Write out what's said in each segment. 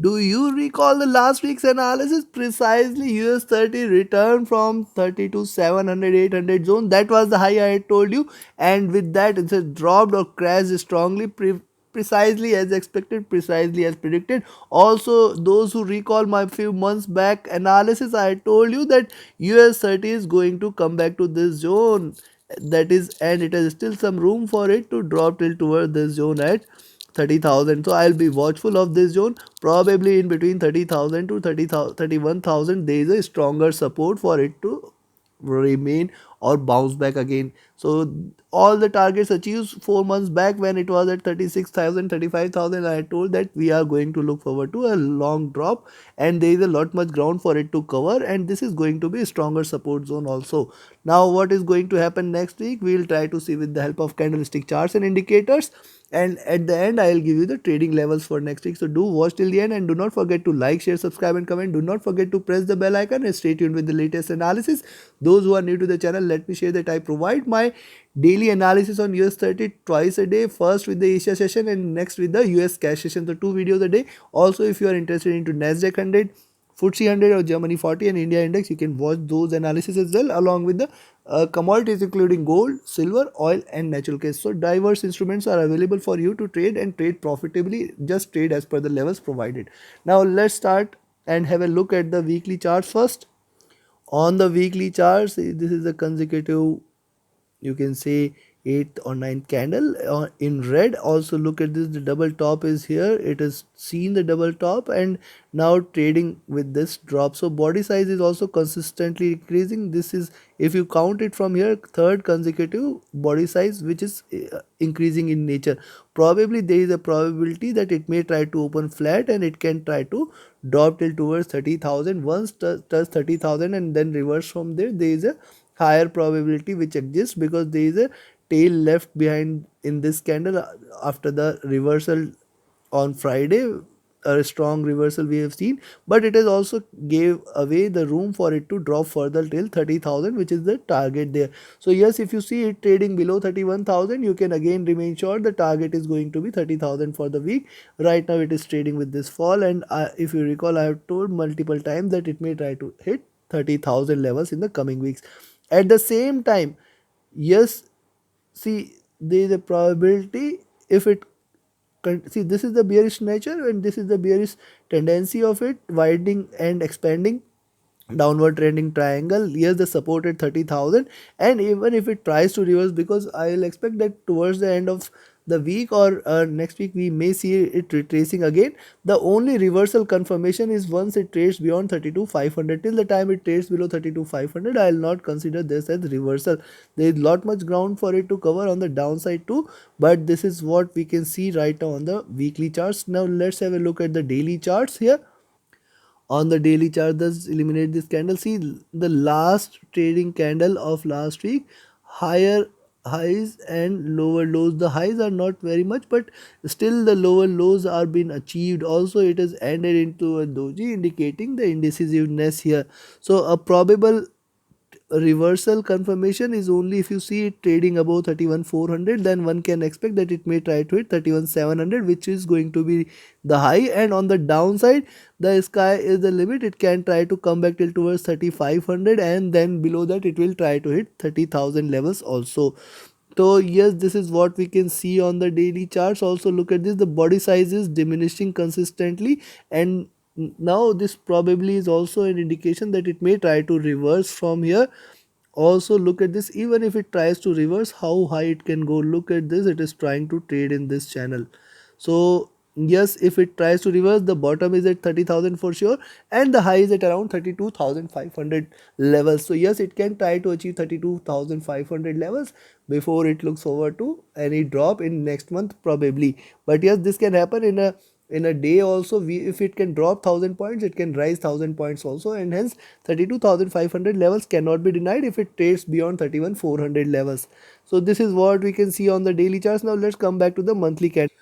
Do you recall the last week's analysis? Precisely US30 returned from 30 to 700 800 zone. That was the high I had told you, and with that it has dropped or crashed strongly, precisely as expected, precisely as predicted. Also, those who recall my few months back analysis, I had told you that US30 is going to come back to this zone, that is, and it has still some room for it to drop till towards this zone at 30,000. So I'll be watchful of this zone. Probably in between 30,000 to 31,000 there is a stronger support for it to remain or bounce back again. So all the targets achieved 4 months back when it was at 36,000, 35,000. I told that we are going to look forward to a long drop, and there is a lot much ground for it to cover, and this is going to be a stronger support zone also. Now what is going to happen next week, we will try to see with the help of candlestick charts and indicators, and at the end I will give you the trading levels for next week. So do watch till the end, and do not forget to like, share, subscribe and comment. Do not forget to press the bell icon and stay tuned with the latest analysis. Those who are new to the channel, let me share that I provide my daily analysis on US30 twice a day, first with the Asia session and next with the US cash session. So 2 videos a day. Also, if you are interested into Nasdaq 100, FTSE 100 or Germany 40 and India index, you can watch those analysis as well, along with the commodities including gold, silver, oil and natural gas. So diverse instruments are available for you to trade and trade profitably. Just trade as per the levels provided. Now let's start and have a look at the weekly charts first. On the weekly charts, this is a consecutive, you can say, 8th or 9th candle in red. Also look at this, the double top is here, it has seen the double top and now trading with this drop. So body size is also consistently increasing. This is, if you count it from here, third consecutive body size which is increasing in nature. Probably there is a probability that it may try to open flat and it can try to drop till towards 30,000. Once touch 30,000 and then reverse from there, there is a higher probability which exists, because there is a tail left behind in this candle after the reversal on Friday. A strong reversal we have seen, but it has also gave away the room for it to drop further till 30,000, which is the target there. So yes, if you see it trading below 31,000, you can again remain sure the target is going to be 30,000 for the week. Right now it is trading with this fall, and if you recall, I have told multiple times that it may try to hit 30,000 levels in the coming weeks. At the same time, yes, see, there is a probability, if it see, this is the bearish nature and this is the bearish tendency of it, widening and expanding downward trending triangle. Here's the support at 30,000, and even if it tries to reverse, because I will expect that towards the end of the week or next week we may see it retracing again. The only reversal confirmation is once it trades beyond 32,500. Till the time it trades below 32,500, I will not consider this as reversal. There is lot much ground for it to cover on the downside too, but this is what we can see right now on the weekly charts. Now let's have a look at the daily charts here. On the daily chart, let's eliminate this candle. See, the last trading candle of last week, higher highs and lower lows. The highs are not very much, but still the lower lows are being achieved. Also it has ended into a doji, indicating the indecisiveness here. So a probable reversal confirmation is only if you see it trading above 31,400, then one can expect that it may try to hit 31,700, which is going to be the high. And on the downside, the sky is the limit. It can try to come back till towards 3,500, and then below that it will try to hit 30,000 levels also. So yes, this is what we can see on the daily charts. Also look at this, the body size is diminishing consistently, and now this probably is also an indication that it may try to reverse from here. Also look at this, even if it tries to reverse, how high it can go. Look at this, it is trying to trade in this channel. So yes, if it tries to reverse, the bottom is at 30,000 for sure, and the high is at around 32,500 levels. So yes, it can try to achieve 32,500 levels before it looks forward to any drop in next month probably. But yes, this can happen in a day also. If it can drop 1,000 points, it can rise 1,000 points also, and hence 32,500 levels cannot be denied if it trades beyond 31,400 levels. So this is what we can see on the daily charts. Now let's come back to the monthly candle.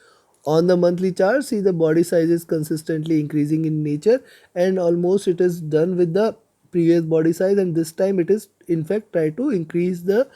On the monthly chart, see, the body size is consistently increasing in nature, and almost it is done with the previous body size, and this time it is in fact try to increase the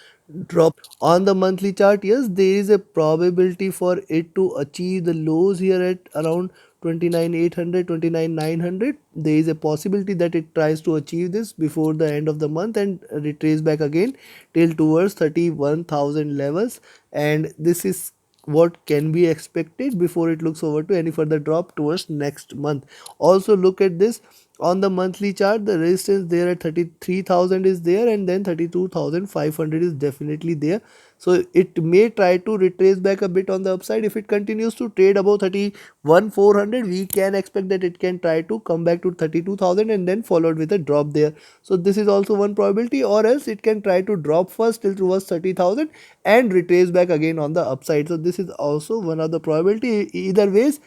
drop. On the monthly chart, yes, there is a probability for it to achieve the lows here at around 29,800, 29,900. There is a possibility that it tries to achieve this before the end of the month and retrace back again till towards 31,000 levels, and this is what can be expected before it looks over to any further drop towards next month. Also look at this on the monthly chart. The resistance there at 33,000 is there, and then 32,500 is definitely there. So it may try to retrace back a bit on the upside. If it continues to trade above 31,400, we can expect that it can try to come back to 32,000 and then followed with a drop there. So this is also one probability, or else it can try to drop first till towards 30,000 and retrace back again on the upside. So this is also one of the probability. Either ways,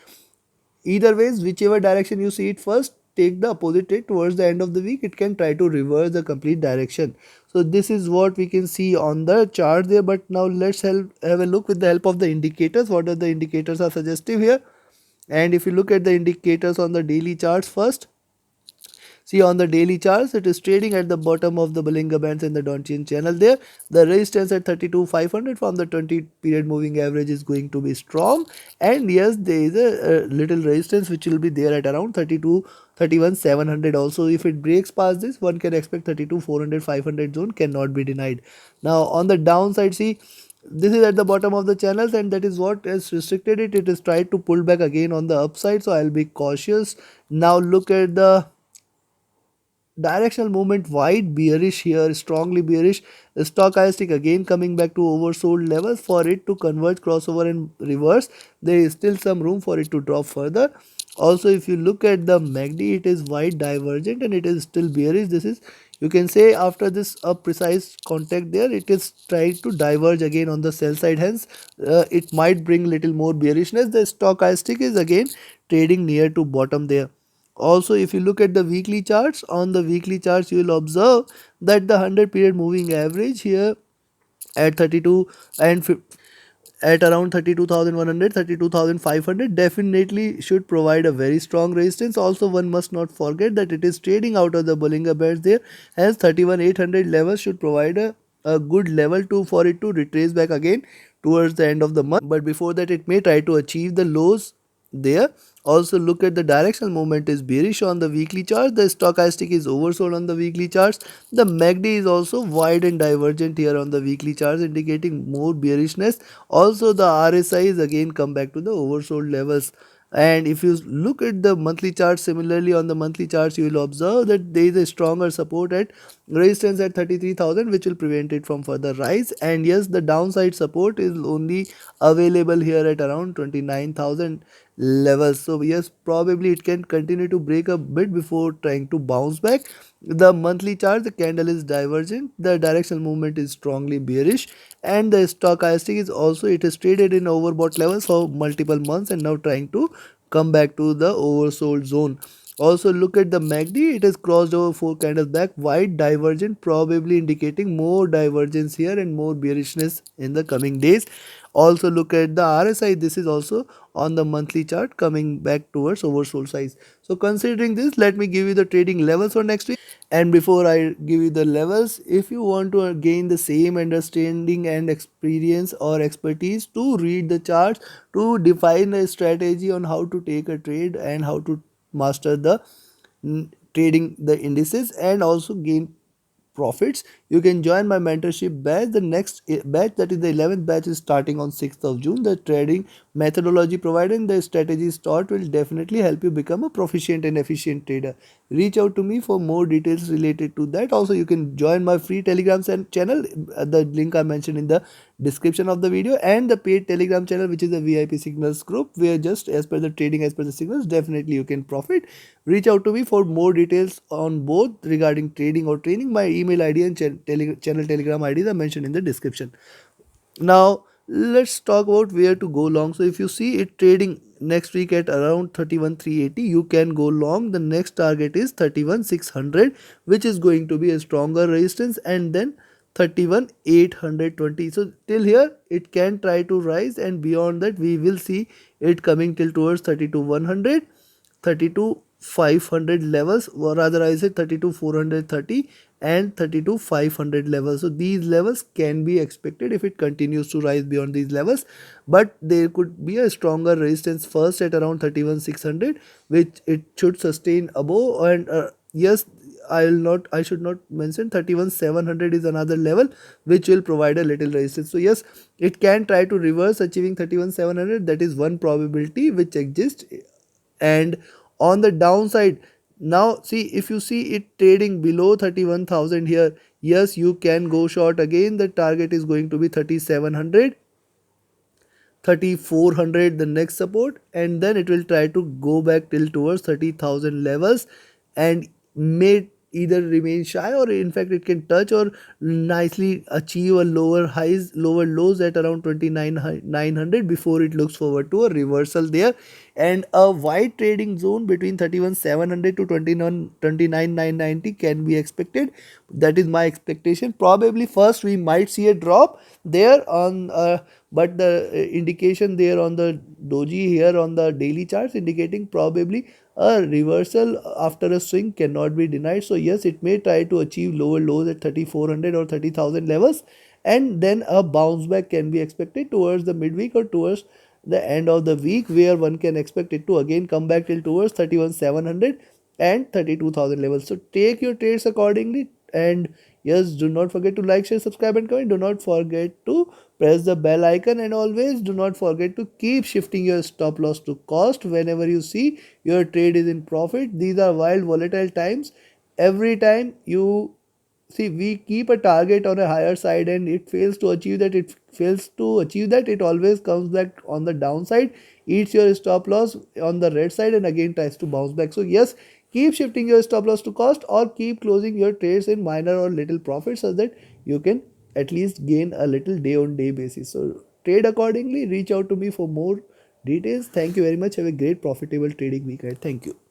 whichever direction you see it first, take the opposite trade towards the end of the week. It can try to reverse the complete direction. So this is what we can see on the chart there. But now let's have a look with the help of the indicators. What are the indicators are suggestive here? And if you look at the indicators on the daily charts first, see on the daily charts, it is trading at the bottom of the Bollinger Bands in the Donchian channel there. The resistance at 32,500 from the 20 period moving average is going to be strong. And yes, there is a little resistance which will be there at around 31,700 also. If it breaks past this, one can expect 32,400, 500 zone cannot be denied. Now on the downside, see, this is at the bottom of the channels, and that is what has restricted it. It is tried to pull back again on the upside, so I'll be cautious. Now look at the directional movement, wide bearish here, strongly bearish. The stochastic again coming back to oversold levels. For it to converge, crossover and reverse, there is still some room for it to drop further. Also if you look at the MACD, it is wide divergent and it is still bearish. This is, you can say, after this precise contact there, it is trying to diverge again on the sell side. Hence it might bring little more bearishness. The stochastic is again trading near to bottom there. Also if you look at the weekly charts, on the weekly charts you will observe that the 100 period moving average here at 32 and at around 32,100, 32,500 definitely should provide a very strong resistance. Also one must not forget that it is trading out of the Bollinger Bands there, hence 31,800 levels should provide a good level to for it to retrace back again towards the end of the month. But before that, it may try to achieve the lows there. Also look at the directional movement is bearish on the weekly chart. The stochastic is oversold on the weekly charts. The MACD is also wide and divergent here on the weekly charts, indicating more bearishness. Also the RSI is again come back to the oversold levels. And if you look at the monthly chart, similarly on the monthly charts you will observe that there is a stronger support at resistance at 33,000, which will prevent it from further rise. And yes, the downside support is only available here at around 29,000 levels. So yes, probably it can continue to break a bit before trying to bounce back. The monthly chart, the candle is divergent, the directional movement is strongly bearish, and the stochastic is also, it is traded in overbought levels for multiple months and now trying to come back to the oversold zone. Also look at the MACD, it has crossed over 4 candles back, wide divergent, probably indicating more divergence here and more bearishness in the coming days. Also look at the RSI, this is also on the monthly chart coming back towards oversold size. So considering this, let me give you the trading levels for next week. And before I give you the levels, if you want to gain the same understanding and experience or expertise to read the charts, to define a strategy on how to take a trade and how to master the trading the indices and also gain profits, you can join my mentorship batch. The next batch, that is the 11th batch, is starting on 6th of June. The trading methodology provided and the strategies taught will definitely help you become a proficient and efficient trader. Reach out to me for more details related to that. Also you can join my free telegram channel, the link I mentioned in the description of the video, and the paid telegram channel, which is a VIP signals group, where just as per the trading, as per the signals, definitely you can profit. Reach out to me for more details on both regarding trading or training. My email ID and channel telegram IDs are mentioned in the description. Now let's talk about where to go long. So if you see it trading next week at around 31,380, you can go long. The next target is 31,600, which is going to be a stronger resistance, and then 31,820. So till here it can try to rise, and beyond that we will see it coming till towards 32,100, 500 levels, or rather I said 32,430 and 32,500 levels. So these levels can be expected if it continues to rise beyond these levels, but there could be a stronger resistance first at around 31,600, which it should sustain above. And yes, I should not mention 31,700 is another level which will provide a little resistance. So yes, it can try to reverse achieving 31,700. That is one probability which exists. And on the downside, now see, if you see it trading below 31,000 here, yes, you can go short again. The target is going to be 3,700, 3,400, the next support, and then it will try to go back till towards 30,000 levels, and may either remain shy, or in fact it can touch or nicely achieve a lower highs, lower lows at around 29,900 before it looks forward to a reversal there. And a wide trading zone between 31,700 to 29,990 can be expected. That is my expectation. Probably first we might see a drop there on but the indication there on the doji here on the daily charts indicating probably a reversal after a swing cannot be denied. So yes, it may try to achieve lower lows at 3,400 or 30,000 levels, and then a bounce back can be expected towards the midweek or towards the end of the week, where one can expect it to again come back till towards 31,700 and 32,000 levels. So take your trades accordingly. And yes, do not forget to like, share, subscribe and comment. Do not forget to press the bell icon, and always do not forget to keep shifting your stop loss to cost whenever you see your trade is in profit. These are wild volatile times. Every time you see, we keep a target on a higher side and it fails to achieve that, it always comes back on the downside, eats your stop loss on the red side, and again tries to bounce back. So yes, keep shifting your stop loss to cost, or keep closing your trades in minor or little profits, so that you can at least gain a little day on day basis. So trade accordingly. Reach out to me for more details. Thank you very much. Have a great profitable trading week ahead. Thank you.